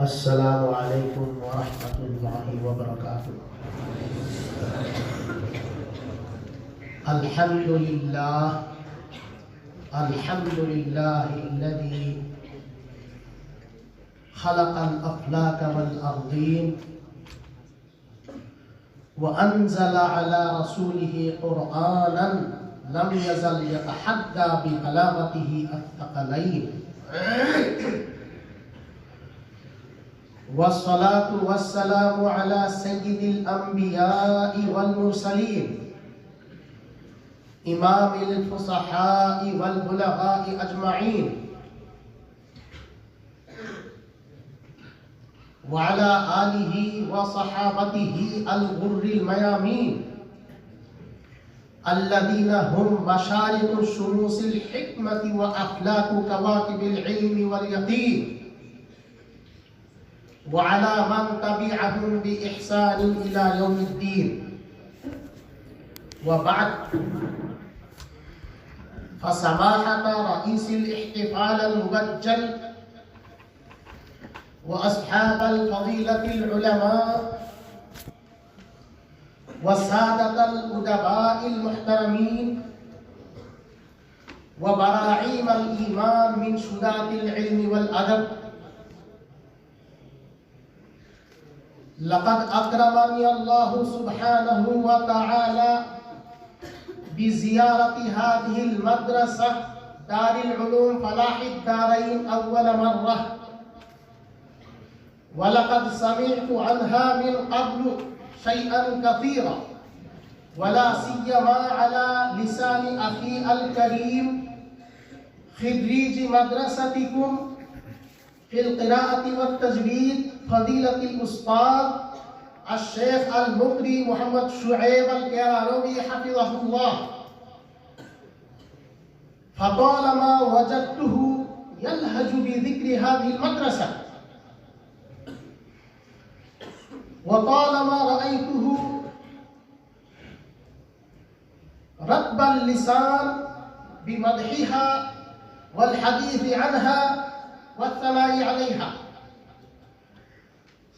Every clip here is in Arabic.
अस्सलामु अलैकुम व रहमतुल्लाहि व बरकातुहू। अल्हम्दुलिल्लाहिल्लज़ी खलक़ल अफ़लाक वल अर्दीन व अंज़ला अला रसूलिही क़ुरआनन लम यज़ल यतहद्दा बिबलागतिही अत्तक़लैन वस्सलातु वस्सलामु अला सय्यिदिल अंबिया'i वल मुरसलीन इमामिल फुसहा'i वल बुलगा'i अजमईन व अला आलिहि व सहाबतिहि अल गुर्रिल मयामीन अल्लज़ीना हुम मशारिक़ु शुमूसिल हिक्मति व अफ़लाकु कवाकिबिल इल्मि वल यक़ीन व अला मन तबिअहुम बि इहसान इला यौमिद्दीन व बअद फसमाहत रईसिल इह्तिफाल अल मुबज्जल व अस्हाबल फ़ज़ीलतिल उलमा व सादतल उदबाइल मुहतरमीन व बराईमल ईमान मिन शुदातिल इल्मि वल अदब लक़द अक्रमनी अल्लाहु सुब्हानहु व तआला बिज़ियारति हाज़िहिल मदरसा दारिल उलूम फलाहिद दारैन अव्वल मर्रा व लक़द समिअतु अन्हा मिन क़ब्लु शैअन कसीरा वला सिय्यमा अला लिसानि अखी अल करीम खिर्रीज मदरसतिकुम फिल क़िराअति व तजवीद फ़ज़ीलतिल उस्ताद अश-शेख अल-मुक़री मोहम्मद शुएब अल-क़िरानवी हफ़िज़हुल्लाह फ़तालमा वजदतुहु यलहजु बिज़िक्रि हाज़िहिल मदरसा व तालमा रअयतुहु रत्बल लिसान बिमदहिहा वल हदीस अन्हा वस्सनाई अलैहा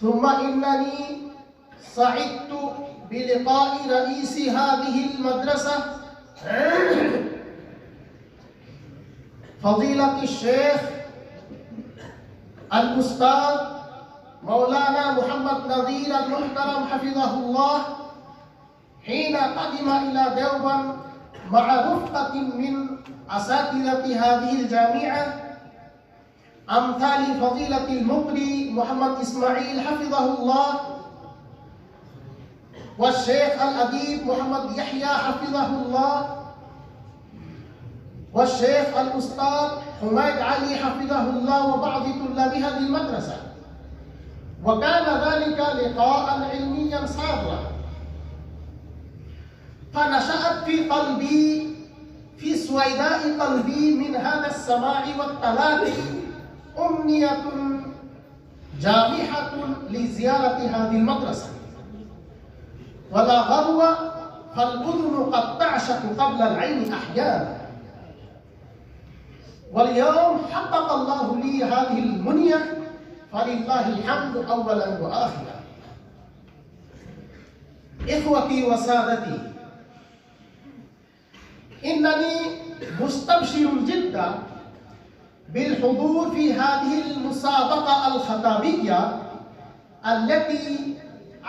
सुम्मा इन्ननी सइदतु बिलिक़ाइ रईसी हाज़िहिल मदरसा फ़ज़ीलतिश शेख अल उस्ताद मौलाना मोहम्मद नज़ीर अल मुहतरम हफ़िज़हुल्लाह हीना क़दिमा इला देवबंद मअ रुफ़क़तिन मिन असातिज़ति हाज़िहिल जामिआ अम्थाली फ़ज़ीलतिल मुक़री मोहम्मद इस्माईल हफ़िज़हुल्लाह व शेख अल अदीब मोहम्मद यहया हफ़िज़हुल्लाह व शेख अल उस्ताद हुमैद अली हफ़िज़हुल्लाह व बअज़ तुल्लाबि हाज़िहिल मदरसा व कान ज़ालिका लिक़ाअन इल्मिय्यन सारा फनशअत फ़ी क़ल्बी फ़ी सुवैदा'i क़ल्बी मिन हाज़ा अस्समा'i वत्तलाक़ी उम्नियतुन जामिहतुन लिज़ियारति हाज़िहिल मदरसा वला ग़रवा फ़ल-उज़ुनु क़द तअशक़ु क़ब्ल अल-ऐनि अह्याना वल-यौम हक़्क़क़ अल्लाहु ली हाज़िहिल मुनिय्या फ़लिल्लाहिल हम्दु अव्वलन व आख़िरन। इख़्वती व सादती, इन्ननी मुस्तबशिरुन जिद्दन बिल-हुज़ूर फ़ी हाज़िहिल मुसाबक़ा अल-ख़ताबिय्या अल्लती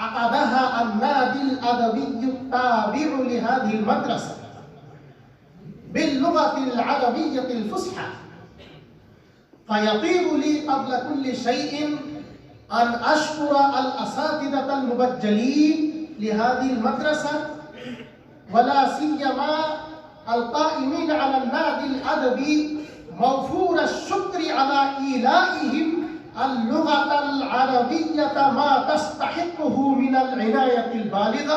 अक़दहा अन-नादिल अदबिय्यु अत-ताबि'ु लिहाज़िहिल मदरसा बिल-लुग़तिल अरबिय्यतिल फ़ुस्हा फ़यतीबु ली क़ब्ल कुल्लि शैइन अन अश्कुरा अल-असातिज़तल मुबज्जलीन लिहाज़िहिल मदरसा वला सिय्यमा अल-क़ाइमीन अला अन-नादिल अदबी मवफूर अश-शुक्रि अला ईलाइहिम अल-लुग़तल अरबिय्यत मा तस्तहिक़्क़ुहु मिनल इनायतिल बालिग़ा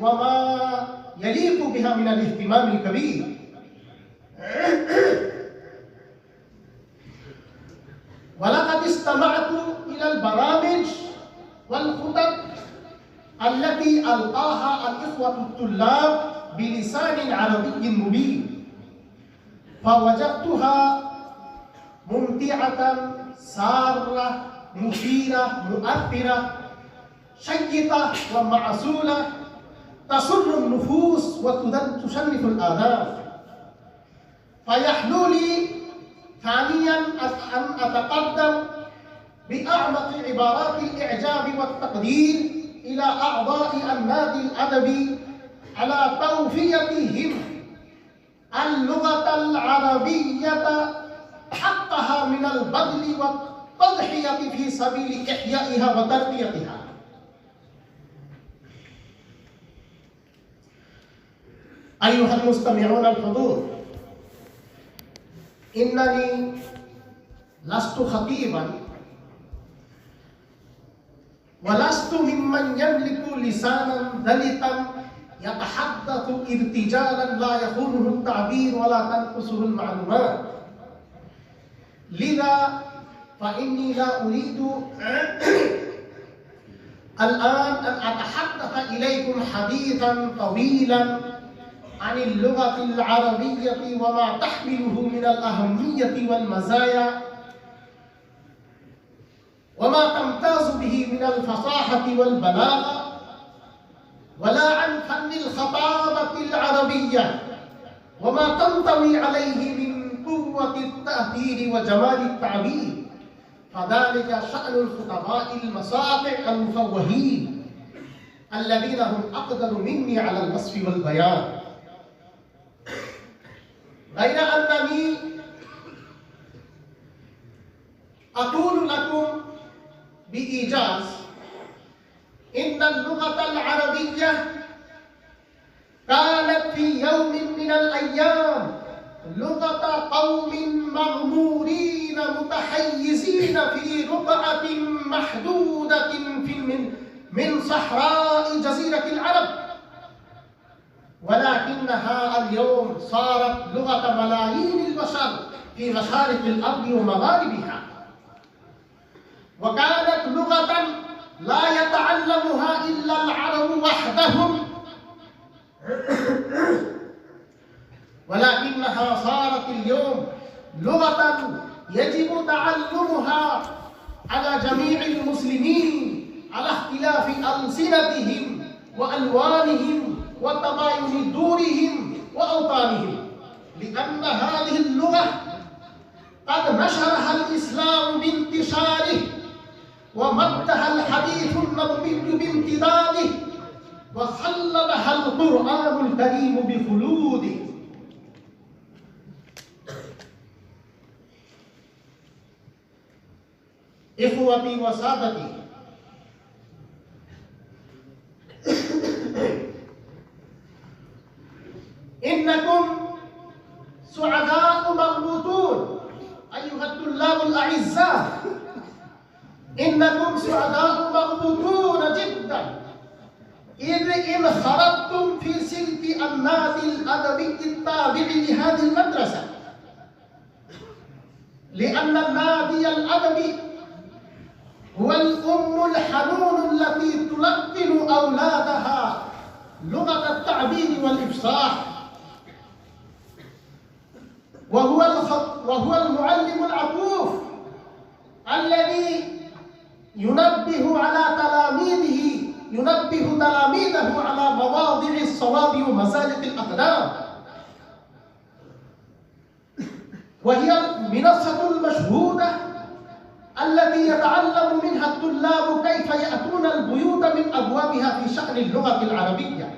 व मा यलीक़ु बिहा मिनल इह्तिमामिल कबीर। वलक़द इस्तमअतु इलल बरामिज वल खुतब अल्लती अलक़ाहा अल-इख़्वतु तुल्लाब बिलिसानिन अरबिय्यिन मुबीन फ़वजदतुहा ممتعة سارة مثيرة مؤثرة شيقة ومعسولة تسر النفوس وتشنف الآذان. فيحلو لي ثانيا أن أتقدم بأعمق عبارات الإعجاب والتقدير إلى أعضاء النادي الأدبي على توفيتهم اللغة العربية حقها من البذل والتضحية في سبيل إحيائها وترقيتها. أيها المستمعون الحضور، إنني لست خطيبا ولست ممن يملك لسانا دلقا يتحدث ارتجالا لا يخونه التعبير ولا تنقصه المعلومات. لذا فإني لا أريد الآن أن أتحدث إليكم حديثا طويلا عن اللغة العربية وما تحمله من الأهمية والمزايا وما تمتاز به من الفصاحة والبلاغة، ولا عن فن الخطابة العربية وما تنطوي عليه من قوة التأثير وجمال التعبير، فذلك شأن الخطباء المساطع المفوهين الذين هم أقدر مني على الوصف والبيان. غير أنني أقول لكم بإيجاز إن اللغة العربية كانت في يوم من الأيام لغة قوم مغمورين متحيزين في رقعة محدودة من صحراء جزيرة العرب، ولكنها اليوم صارت لغة ملايين البشر في مشارق الأرض ومغاربها، وكانت لغة لا يتعلمها إلا العرب وحدهم، ولكنها صارت اليوم لغة يجب تعلمها على جميع المسلمين على اختلاف ألسنتهم وألوانهم وتباين دورهم وأوطانهم، لأن هذه اللغة قد نشرها الإسلام بانتشاره ومدها الحديث النبوي بامتداده وخلدها القرآن الكريم بخلوده. إخوتي وسادتي، إنكم سعداء مربوطون أيها الطلاب الأعزاء، إنكم سعداء مربوطون جدا إذ إن خرجتم في سلك النادي الأدبي التابع لهذه المدرسة، لأن النادي الأدبي هو الأم الحنون التي تلقن أولادها لغة التعبير والإفصاح، وهو المعلم العطوف الذي ينبه تلاميذه على مواضع الصواب ومسالك الأقدام، وهي المنصة المشهودة التي يتعلم منها الطلاب كيف يأتون البيوت من أبوابها في شأن اللغة العربية،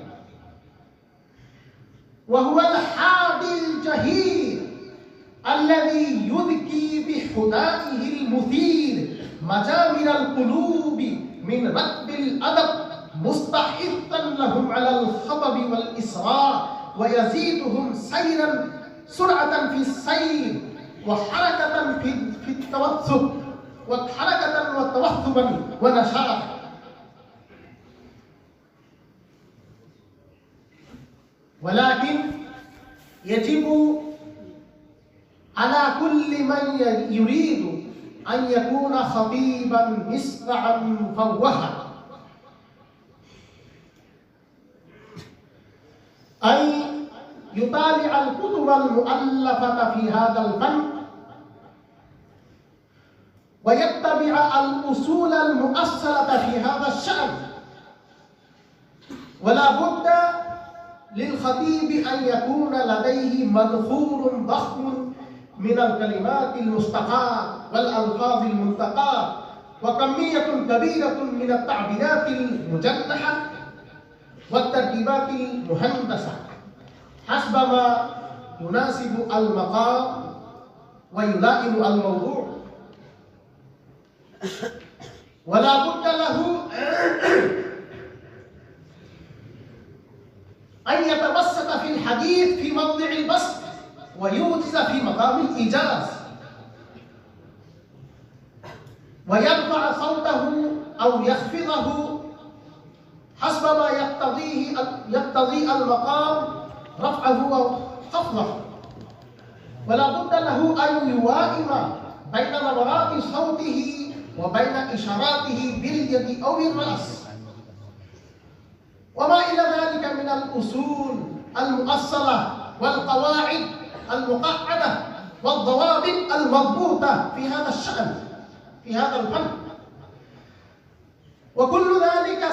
وهو الحادي الجهير الذي يذكي بحدائه المثير مجامر القلوب من رتب الأدب مستحثا لهم على الخطب والإسراء، ويزيدهم سرعة في السير وحركة في التوثب وحركة وتوثبا ونشاطا. ولكن يجب على كل من يريد أن يكون خطيبا مسطعا مفوها أن يطالع الكتب المؤلفة في هذا الفن ويتبع الأصول المؤصلة في هذا الشأن. ولا بد للخطيب أن يكون لديه مدخول ضخم من الكلمات المستقاة والألفاظ المنتقاة، وكمية كبيرة من التعبيرات المجنحة والتركيبات المهندسة حسب ما يناسب المقام ويلائم الموضوع. ولا بد له أن يتوسط في الحديث في موضع البسط ويوجز في مقام الإيجاز، ويرفع صوته أو يخفضه حسب ما يقتضي المقام رفعه أو خفضه. ولا بد له أن يوائم بين نبرات صوته وبين إشاراته باليد أو الرأس وما إلى ذلك من الأصول المؤصلة والقواعد المقعدة والضوابط المضبوطة في هذا الشأن، في هذا الفن. وكل ذلك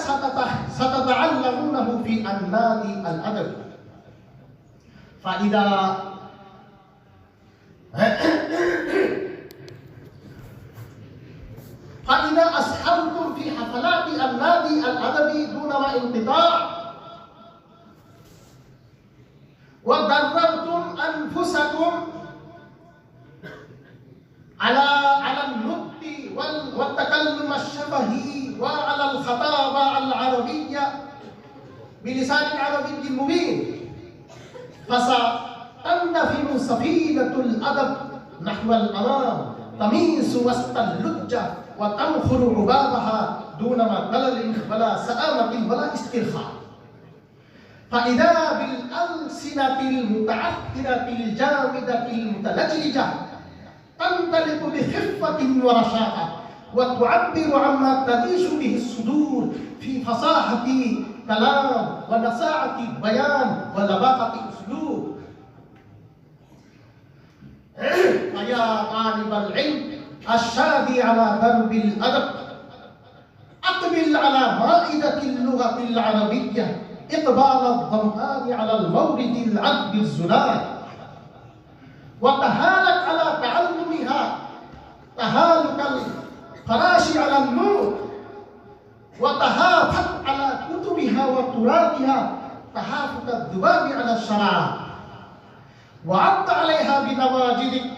ستتعلمونه في النادي الأدبي. فإذا أسهمتم في حفلات النادي الأدبي دون انقطاع ودربتم أنفسكم على النطق والتكلم الشفهي وعلى الخطابة العربية بلسان عربي مبين، فستندفن سفينة الأدب نحو الأمام تميس وسط اللجة وتنخر عبابها دون ملل ولا سآمة ولا استرخاء. فإذا بالألسنة المتعثرة الجامدة المتلجلجة تنطلق بخفة ورشاقة وتعبر عما تعيش به الصدور في فصاحة كلام ونساعة بيان ولباقة أسلوب. فيا طالب العلم الشادي على درب الأدب، أقبل على مائدة اللغة العربية إقبال الظمآن على المورد العذب الزلال، وتهالك على تعلمها تهالك الفراش على النور، وتهافت على كتبها وتراثها تهافت الذباب على الشراب، وعض عليها بنواجذك،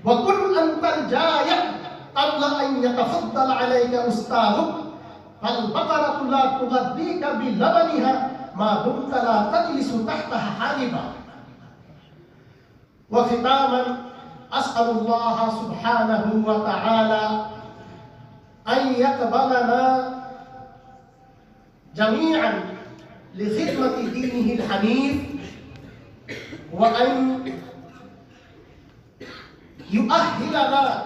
وكن أنت الجائع قبل أن يتفضل عليك أستاذك، فالبقرة لا تغذيك بلبنها ما دمت لا تجلس تحتها حالبا. وختاما أسأل الله سبحانه وتعالى أن يقبلنا جميعا لخدمة دينه الحنيف، وأن يؤهلنا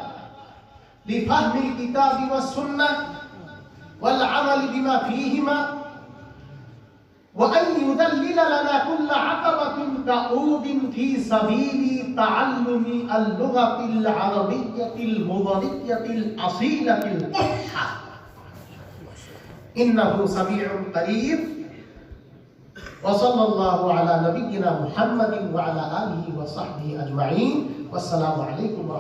لفهم الكتاب والسنة والعمل بما فيهما، وأن يذلل لنا كل عقبة تعود في سبيل تعلم اللغة العربية المضنية الأصيلة الفصحى، إنه سميع قريب. وصلى الله على نبينا محمد وعلى آله وصحبه أجمعين، والسلام عليكم ورحمة الله.